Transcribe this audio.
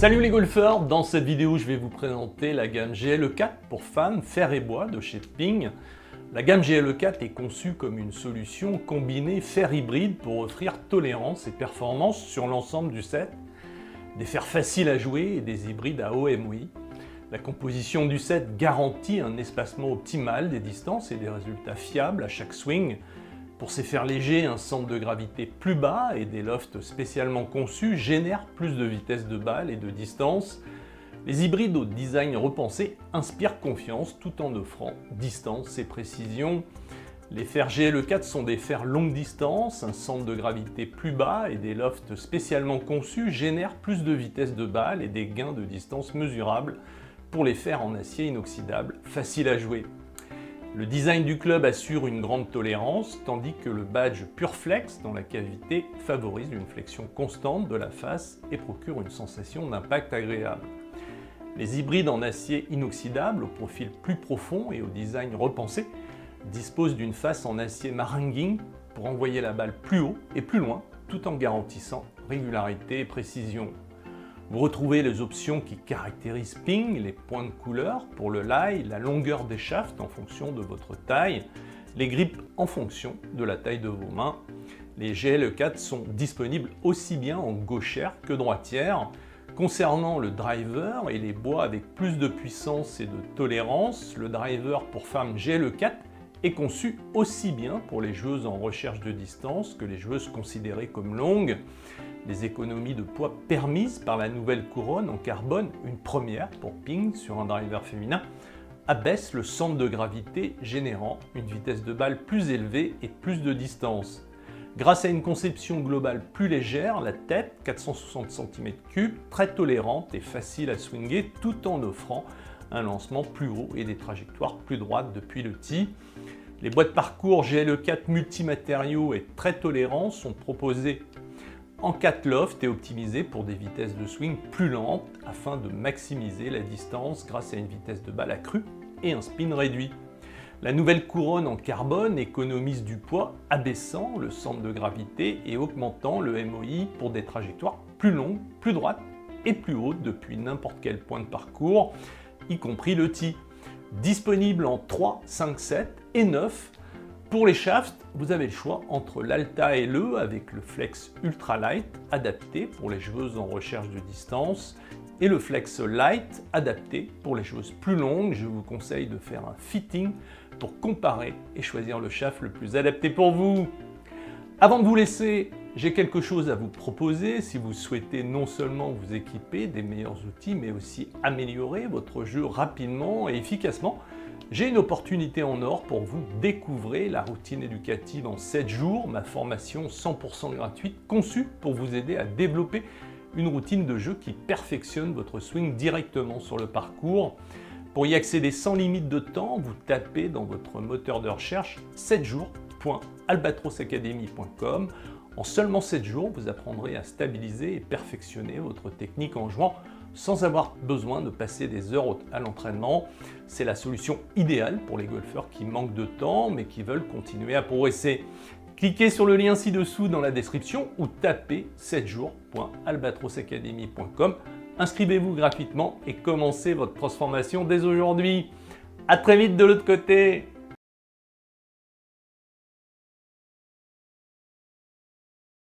Salut les golfeurs, dans cette vidéo je vais vous présenter la gamme GLE4 pour femmes fer et bois de chez Ping. La gamme GLE4 est conçue comme une solution combinée fer hybride pour offrir tolérance et performance sur l'ensemble du set, des fers faciles à jouer et des hybrides à haut MOI. La composition du set garantit un espacement optimal des distances et des résultats fiables à chaque swing. Pour ces fers légers, un centre de gravité plus bas et des lofts spécialement conçus génèrent plus de vitesse de balle et de distance. Les hybrides au design repensé inspirent confiance tout en offrant distance et précision. Les fers GLE4 sont des fers longue distance, un centre de gravité plus bas et des lofts spécialement conçus génèrent plus de vitesse de balle et des gains de distance mesurables pour les fers en acier inoxydable, faciles à jouer. Le design du club assure une grande tolérance, tandis que le badge PureFlex dans la cavité favorise une flexion constante de la face et procure une sensation d'impact agréable. Les hybrides en acier inoxydable au profil plus profond et au design repensé disposent d'une face en acier maringing pour envoyer la balle plus haut et plus loin, tout en garantissant régularité et précision. Vous retrouvez les options qui caractérisent Ping, les points de couleur pour le lie, la longueur des shafts en fonction de votre taille, les grips en fonction de la taille de vos mains. Les GLE4 sont disponibles aussi bien en gauchère que droitière. Concernant le driver et les bois avec plus de puissance et de tolérance, le driver pour femmes GLE4 est conçu aussi bien pour les joueuses en recherche de distance que les joueuses considérées comme longues. Les économies de poids permises par la nouvelle couronne en carbone, une première pour Ping sur un driver féminin, abaissent le centre de gravité générant une vitesse de balle plus élevée et plus de distance. Grâce à une conception globale plus légère, la tête, 460 cm3, très tolérante et facile à swinguer tout en offrant un lancement plus haut et des trajectoires plus droites depuis le tee. Les bois de parcours GLE4 multimatériaux et très tolérants sont proposés en 4 lofts et optimisés pour des vitesses de swing plus lentes afin de maximiser la distance grâce à une vitesse de balle accrue et un spin réduit. La nouvelle couronne en carbone économise du poids, abaissant le centre de gravité et augmentant le MOI pour des trajectoires plus longues, plus droites et plus hautes depuis n'importe quel point de parcours, y compris le tee. Disponible en 3, 5, 7 et 9. Pour les shafts, vous avez le choix entre l'Alta LE avec le Flex Ultra Light adapté pour les joueuses en recherche de distance et le Flex Light adapté pour les joueuses plus longues. Je vous conseille de faire un fitting pour comparer et choisir le shaft le plus adapté pour vous. Avant de vous laisser, j'ai quelque chose à vous proposer si vous souhaitez non seulement vous équiper des meilleurs outils mais aussi améliorer votre jeu rapidement et efficacement. J'ai une opportunité en or pour vous. Découvrez la routine éducative en 7 jours, ma formation 100% gratuite conçue pour vous aider à développer une routine de jeu qui perfectionne votre swing directement sur le parcours. Pour y accéder sans limite de temps, vous tapez dans votre moteur de recherche 7jours.albatrosacademy.com. En seulement 7 jours, vous apprendrez à stabiliser et perfectionner votre technique en jouant sans avoir besoin de passer des heures à l'entraînement. C'est la solution idéale pour les golfeurs qui manquent de temps mais qui veulent continuer à progresser. Cliquez sur le lien ci-dessous dans la description ou tapez 7jours.albatrosacademy.com. Inscrivez-vous gratuitement et commencez votre transformation dès aujourd'hui. À très vite de l'autre côté.